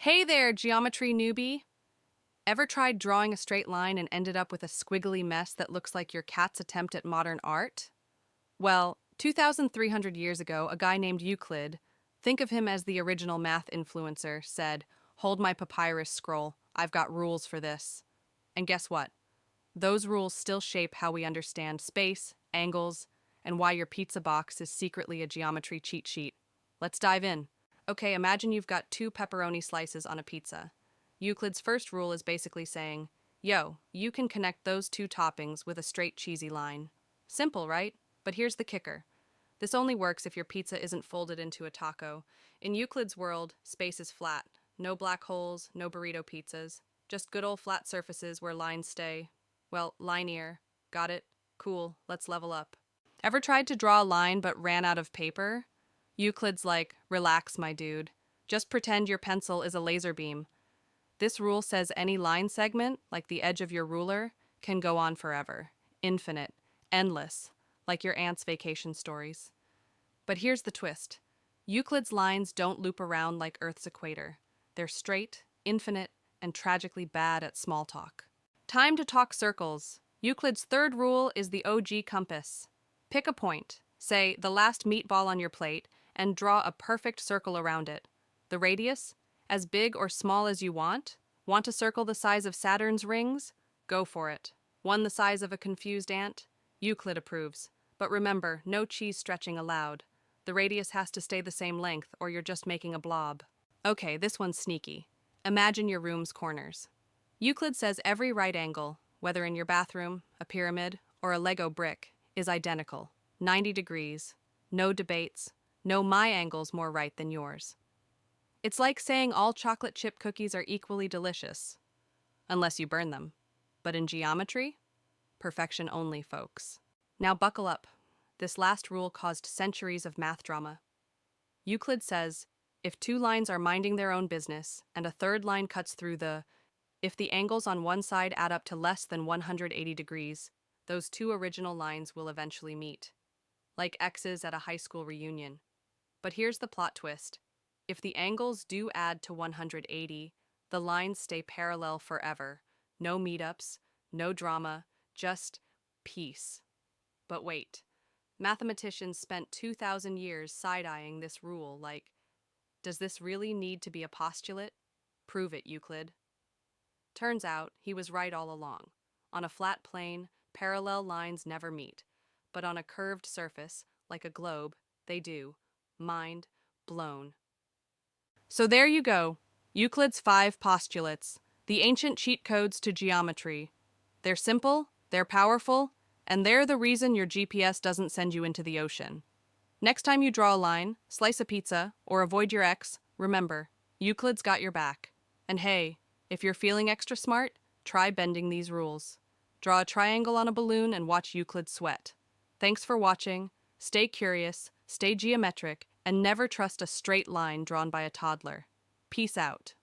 Hey there, geometry newbie! Ever tried drawing a straight line and ended up with a squiggly mess that looks like your cat's attempt at modern art? Well, 2,300 years ago, a guy named Euclid, think of him as the original math influencer, said, "Hold my papyrus scroll, I've got rules for this." And guess what? Those rules still shape how we understand space, angles, and why your pizza box is secretly a geometry cheat sheet. Let's dive in. Okay, imagine you've got two pepperoni slices on a pizza. Euclid's first rule is basically saying, yo, you can connect those two toppings with a straight cheesy line. Simple, right? But here's the kicker. This only works if your pizza isn't folded into a taco. In Euclid's world, space is flat. No black holes, no burrito pizzas. Just good old flat surfaces where lines stay, well, linear. Got it? Cool, let's level up. Ever tried to draw a line but ran out of paper? Euclid's like, relax, my dude. Just pretend your pencil is a laser beam. This rule says any line segment, like the edge of your ruler, can go on forever. Infinite. Endless. Like your aunt's vacation stories. But here's the twist. Euclid's lines don't loop around like Earth's equator. They're straight, infinite, and tragically bad at small talk. Time to talk circles. Euclid's third rule is the OG compass. Pick a point, say the last meatball on your plate, and draw a perfect circle around it. The radius? As big or small as you want? Want a circle the size of Saturn's rings? Go for it. One the size of a confused ant? Euclid approves. But remember, no cheese stretching allowed. The radius has to stay the same length, or you're just making a blob. Okay, this one's sneaky. Imagine your room's corners. Euclid says every right angle, whether in your bathroom, a pyramid, or a Lego brick, is identical. 90 degrees. No debates. No my angle's more right than yours. It's like saying all chocolate chip cookies are equally delicious. Unless you burn them. But in geometry? Perfection only, folks. Now buckle up. This last rule caused centuries of math drama. Euclid says, if two lines are minding their own business, and a third line cuts through if the angles on one side add up to less than 180 degrees, those two original lines will eventually meet. Like exes at a high school reunion. But here's the plot twist. If the angles do add to 180, the lines stay parallel forever. No meetups, no drama, just peace. But wait, mathematicians spent 2,000 years side-eyeing this rule like, does this really need to be a postulate? Prove it, Euclid. Turns out, he was right all along. On a flat plane, parallel lines never meet. But on a curved surface, like a globe, they do. Mind blown. So there you go. Euclid's 5 postulates. The ancient cheat codes to geometry. They're simple, they're powerful, and they're the reason your GPS doesn't send you into the ocean. Next time you draw a line, slice a pizza, or avoid your ex, remember, Euclid's got your back. And hey, if you're feeling extra smart, try bending these rules. Draw a triangle on a balloon and watch Euclid sweat. Thanks for watching. Stay curious, stay geometric, and never trust a straight line drawn by a toddler. Peace out.